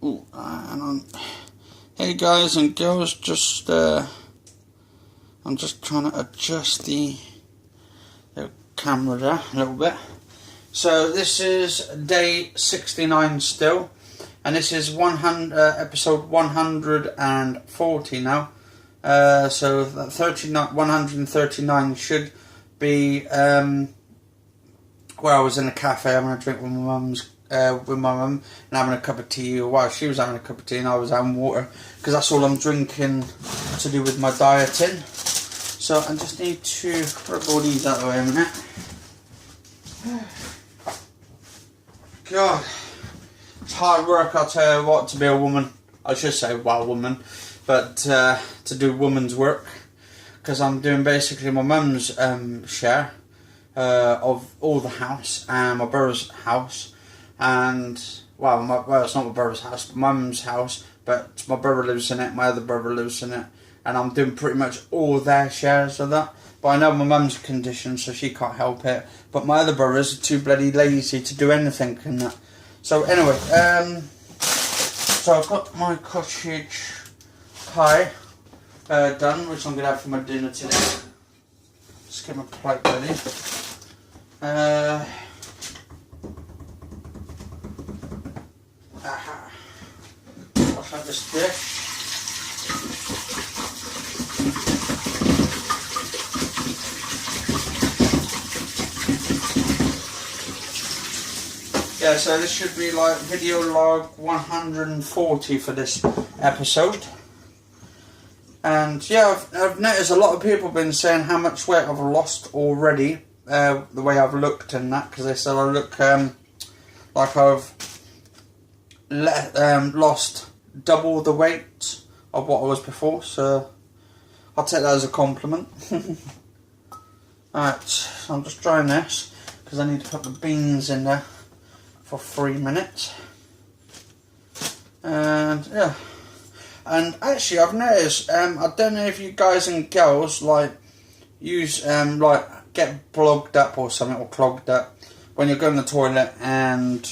Ooh, hang on. Hey guys and girls, just I'm just trying to adjust the camera there a little bit. So this is day 69 still, and this is episode 140 now. So 139 should be where I was in a cafe having a drink with my mum and having a cup of tea, or while she was having a cup of tea and I was having water, because that's all I'm drinking to do with my dieting. So I just need to rub all these out of the way a minute. God, it's hard work, I'll tell you what, to be a woman. I should say, well, woman, but to do woman's work, because I'm doing basically my mum's share of all the house and my brother's house, and well, it's not my brother's house, but mum's house, but my brother lives in it, my other brother lives in it, and I'm doing pretty much all their shares of that. But I know my mum's condition, so she can't help it. But my other brothers are too bloody lazy to do anything in that. So anyway, so I've got my cottage pie done, which I'm going to have for my dinner today. Just get my plate ready. I'll have this dish. Yeah, so this should be like video log 140 for this episode. And yeah, I've noticed a lot of people have been saying how much weight I've lost already, the way I've looked and that, because they said I look like I've lost double the weight of what I was before, so I'll take that as a compliment. Alright, so I'm just drying this, because I need to put the beans in there for 3 minutes. And yeah, and actually I've noticed, I don't know if you guys and girls like use like get plugged up or something, or clogged up when you're going to the toilet and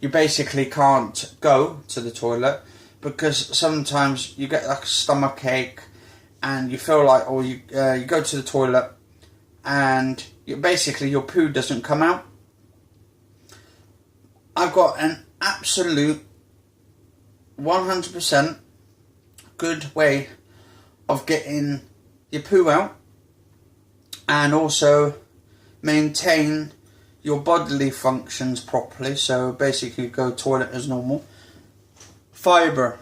you basically can't go to the toilet, because sometimes you get like a stomach ache and you feel like, or you go to the toilet and basically your poo doesn't come out. I've got an absolute 100% good way of getting your poo out and also maintain your bodily functions properly. So basically go toilet as normal. Fibre.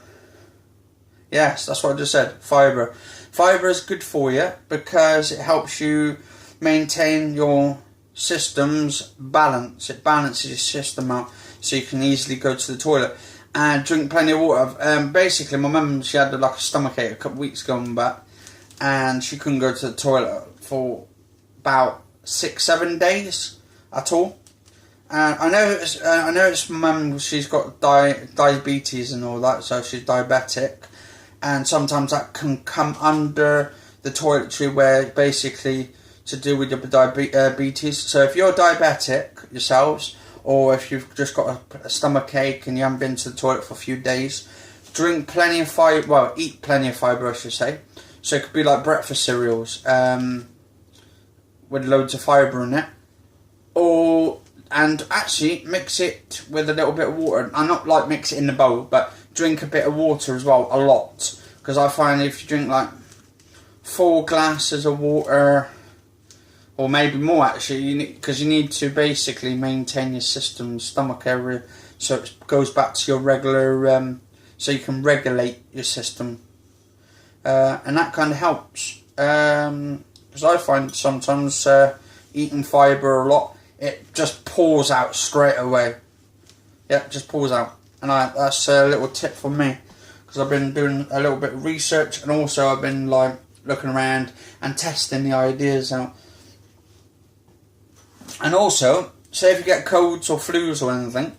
Yes, that's what I just said. Fibre. Fibre is good for you because it helps you maintain your system's balance. It balances your system out so you can easily go to the toilet and drink plenty of water. Basically my mum, she had like a stomach ache a couple of weeks ago and back, and she couldn't go to the toilet for about 6-7 days at all. And I know it's my mum, she's got diabetes and all that, so she's diabetic, and sometimes that can come under the toiletry, where basically to do with your diabetes. So if you're diabetic yourselves, or if you've just got a stomach ache and you haven't been to the toilet for a few days, drink plenty of fibre, well, eat plenty of fibre I should say. So it could be like breakfast cereals with loads of fibre in it, and actually mix it with a little bit of water. I not like mix it in the bowl, but drink a bit of water as well, a lot, because I find if you drink like 4 glasses of water, or maybe more actually, because you need to basically maintain your system's stomach area so it goes back to your regular, so you can regulate your system, and that kind of helps, because I find sometimes eating fibre a lot, it just pours out straight away. Yeah, it just pours out, and that's a little tip from me, because I've been doing a little bit of research, and also I've been like looking around and testing the ideas out. And also, say if you get colds or flus or anything,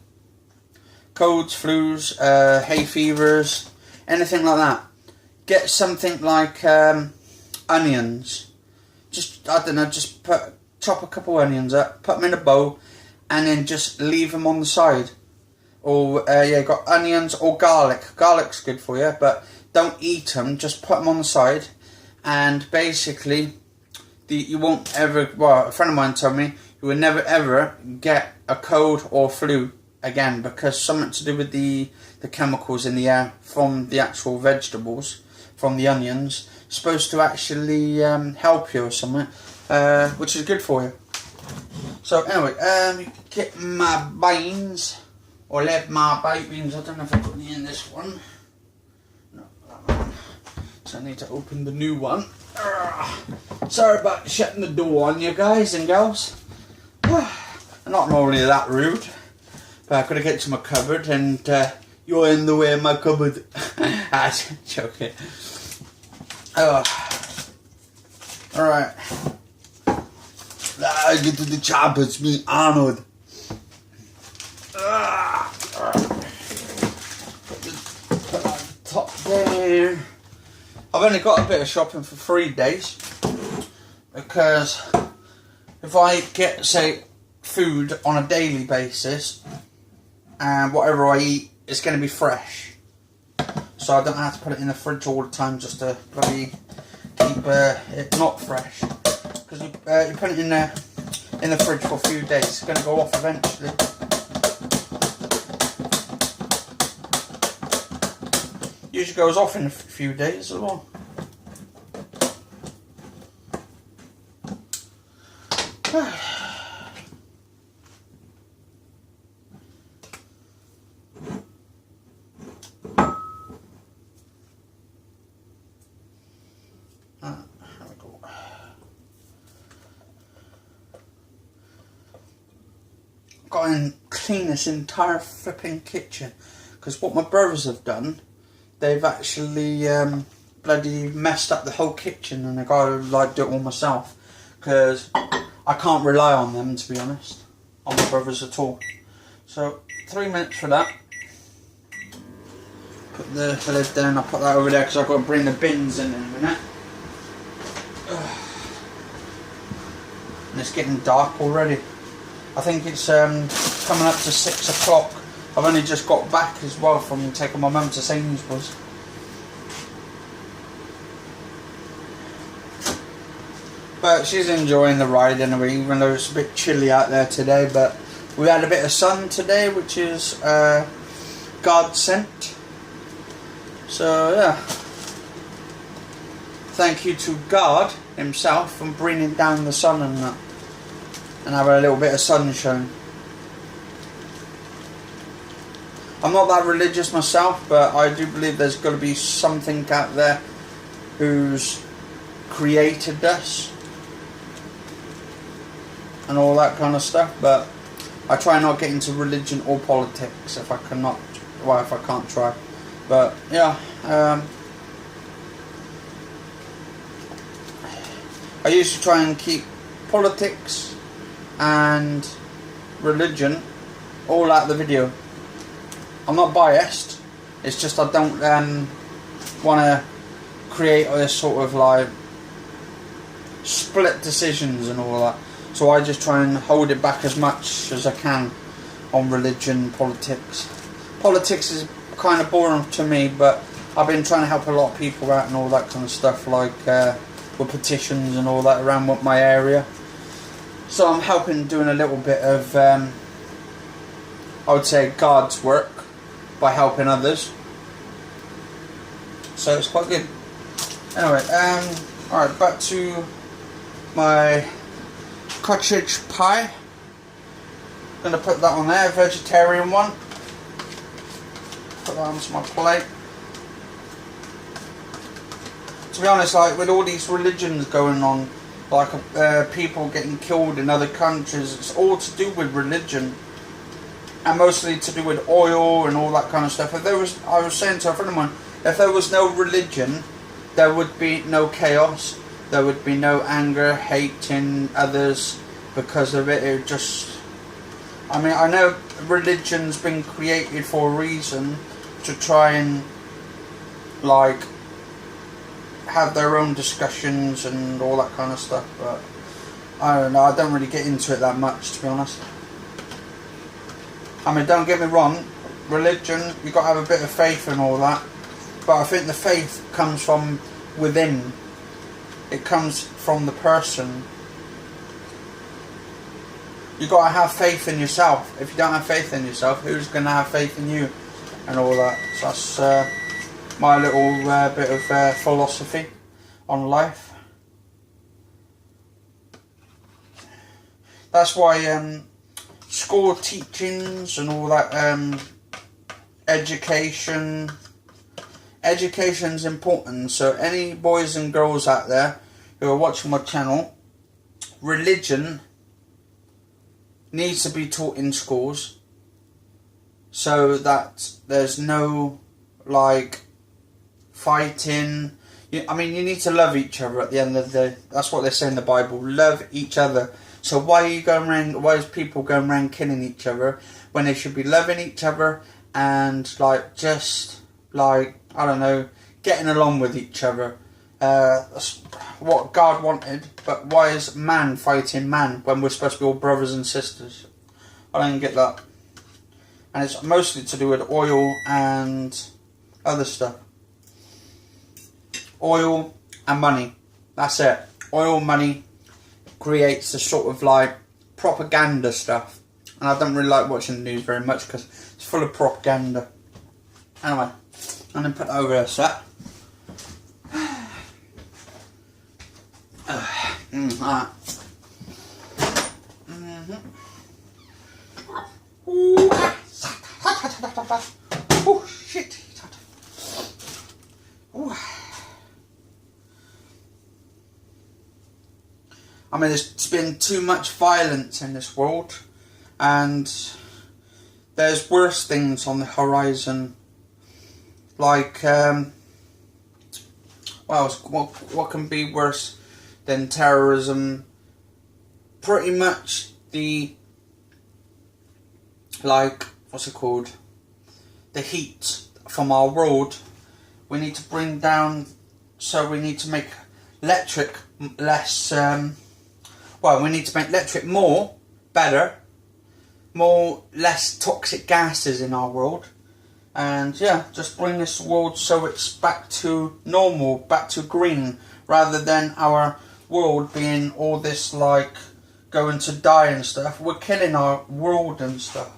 colds, flus, hay fevers, anything like that, get something like onions. Just, I don't know, just chop a couple onions up, put them in a bowl, and then just leave them on the side. or yeah, got onions or garlic. Garlic's good for you, but don't eat them. Just put them on the side, and basically, you won't ever. Well, a friend of mine told me you will never ever get a cold or flu again, because something to do with the chemicals in the air from the actual vegetables, from the onions, supposed to actually help you or something, which is good for you. So anyway, get my beans, or left my baked beans. I don't know if I put any in this one. No, that one. So I need to open the new one. Sorry about shutting the door on you guys and girls. I'm not normally that rude, but I've got to get to my cupboard, and you're in the way of my cupboard. I'm joking. Alright. Get to the choppers, me Arnold. Put that top there. I've only got a bit of shopping for 3 days, because if I get, say, food on a daily basis, and whatever I eat is going to be fresh, so I don't have to put it in the fridge all the time just to bloody keep it not fresh. Because you put it in the fridge for a few days, it's going to go off eventually. Usually goes off in a few days as well. There we go. Got to clean this entire flipping kitchen, because what my brothers have done, they've actually bloody messed up the whole kitchen, and I gotta like do it all myself, because I can't rely on them, to be honest, on my brothers at all. So 3 minutes for that. Put the lid down. I'll put that over there because I've got to bring the bins in a minute. And it's getting dark already. I think it's coming up to 6 o'clock. I've only just got back as well from taking my mum to Sainsbury's. But she's enjoying the ride anyway, even though it's a bit chilly out there today. But we had a bit of sun today, which is God sent. So yeah, thank you to God himself for bringing down the sun and that, and having a little bit of sunshine. I'm not that religious myself, but I do believe there's got to be something out there who's created us and all that kind of stuff. But I try not get into religion or politics if I cannot, well, if I can't try. But yeah, I used to try and keep politics and religion all out of the video. I'm not biased, it's just I don't want to create this sort of like split decisions and all that. So I just try and hold it back as much as I can on religion, politics. Politics is kind of boring to me, but I've been trying to help a lot of people out and all that kind of stuff, like with petitions and all that around my area. So I'm helping, doing a little bit of I would say God's work by helping others. So it's quite good. Anyway, alright, back to my cottage pie. Gonna put that on there, vegetarian one. Put that onto my plate. To be honest, like with all these religions going on, like people getting killed in other countries, it's all to do with religion, and mostly to do with oil and all that kind of stuff. If there was, I was saying to a friend of mine, if there was no religion, there would be no chaos, there would be no anger, hating others because of it. It would just, I mean, I know religion's been created for a reason, to try and like have their own discussions and all that kind of stuff, but I don't know, I don't really get into it that much, to be honest. I mean, don't get me wrong, religion, you've got to have a bit of faith and all that. But I think the faith comes from within. It comes from the person. You've got to have faith in yourself. If you don't have faith in yourself, who's going to have faith in you? And all that. So that's my little bit of philosophy on life. That's why school teachings and all that, education's important. So any boys and girls out there who are watching my channel, religion needs to be taught in schools, so that there's no like fighting. I mean, you need to love each other at the end of the day. That's what they say in the Bible. Love each other. So why are you going around? Why is people going around killing each other when they should be loving each other and like just like, I don't know, getting along with each other? That's what God wanted. But why is man fighting man when we're supposed to be all brothers and sisters? I don't get that. And it's mostly to do with oil and other stuff. Oil and money. That's it. Oil, money creates the sort of like propaganda stuff. And I don't really like watching the news very much because it's full of propaganda. Anyway, I'm going to put that over there a sec. Alright. Oh shit. I mean, there's been too much violence in this world, and there's worse things on the horizon. Like, what can be worse than terrorism? Pretty much the, like, what's it called? The heat from our world. We need to bring down, so we need to make electric less, we need to make electric more, better, less toxic gases in our world. And yeah, just bring this world so it's back to normal, back to green, rather than our world being all this like going to die and stuff. We're killing our world and stuff.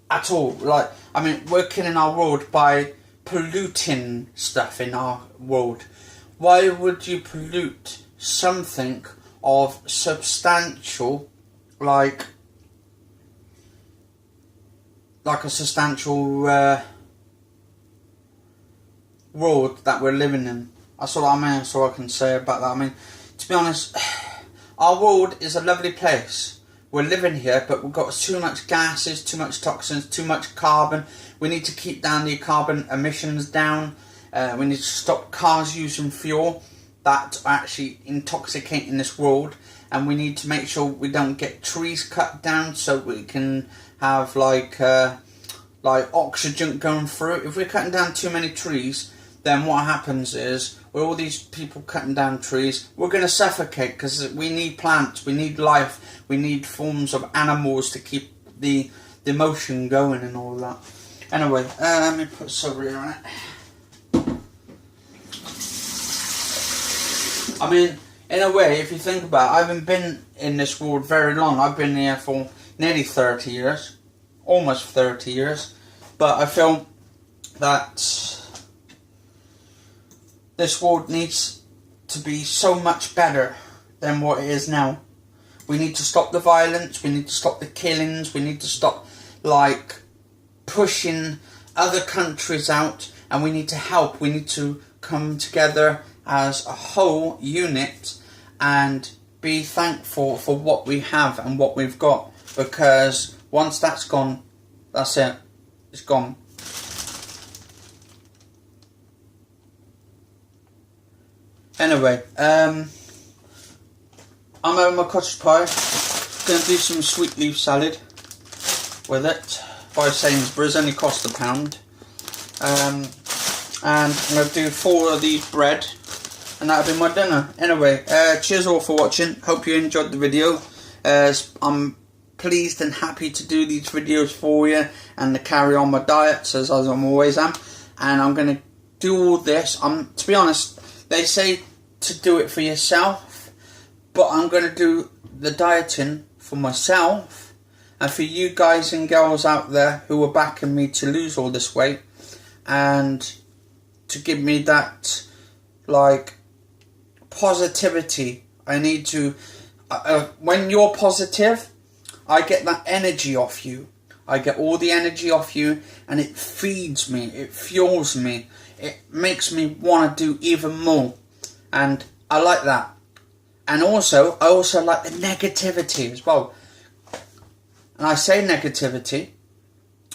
At all. Like, I mean, we're killing our world by polluting stuff in our world. Why would you pollute something of substantial, like a substantial world that we're living in? That's all I mean. That's all I can say about that. I mean, to be honest, our world is a lovely place. We're living here, but we've got too much gases, too much toxins, too much carbon. We need to keep down the carbon emissions down. We need to stop cars using fuel that are actually intoxicating this world. And we need to make sure we don't get trees cut down so we can have like oxygen going through. If we're cutting down too many trees, then what happens is, with all these people cutting down trees, we're going to suffocate, because we need plants, we need life, we need forms of animals to keep the motion going and all that. Anyway, let me put celery on it. I mean, in a way, if you think about it, I haven't been in this world very long. I've been here for nearly 30 years, almost 30 years, but I feel that this world needs to be so much better than what it is now. We need to stop the violence, we need to stop the killings, we need to stop like pushing other countries out, and we need to help. We need to come together as a whole unit and be thankful for what we have and what we've got, because once that's gone, that's it. It's gone. Anyway, I'm having my cottage pie. Going to do some sweet leaf salad with it. By Sainsbury's, only cost £1. And I'm going to do 4 of these bread, and that'll be my dinner. Anyway, cheers all for watching. Hope you enjoyed the video. I'm pleased and happy to do these videos for you and to carry on my diets as I always am. And I'm going to do all this. To be honest, they say to do it for yourself, but I'm going to do the dieting for myself and for you guys and girls out there who are backing me to lose all this weight and to give me that like positivity. I need to when you're positive, I get that energy off you. I get all the energy off you, and it feeds me, it fuels me, it makes me want to do even more, and I like that. And also, I also like the negativity as well. And I say negativity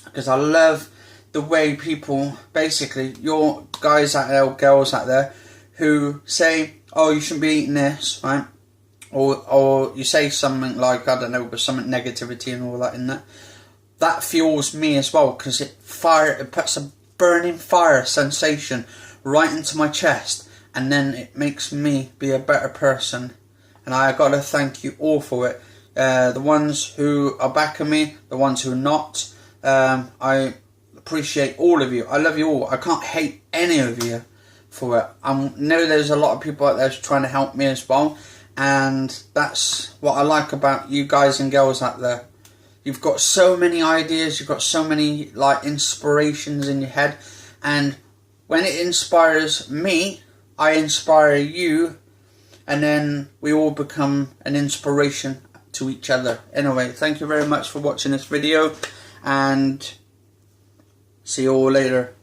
because I love the way people, basically, your guys out there, girls out there, who say, oh, you shouldn't be eating this, right? Or you say something like, I don't know, but something negativity and all that in that. That fuels me as well, because it puts a burning fire sensation right into my chest, and then it makes me be a better person. And I got to thank you all for it. The ones who are backing me, the ones who are not. I appreciate all of you. I love you all. I can't hate any of you for it. I know there's a lot of people out there trying to help me as well. And that's what I like about you guys and girls out there. You've got so many ideas, you've got so many like inspirations in your head, and when it inspires me, I inspire you, and then we all become an inspiration to each other. Anyway, thank you very much for watching this video, and see you all later.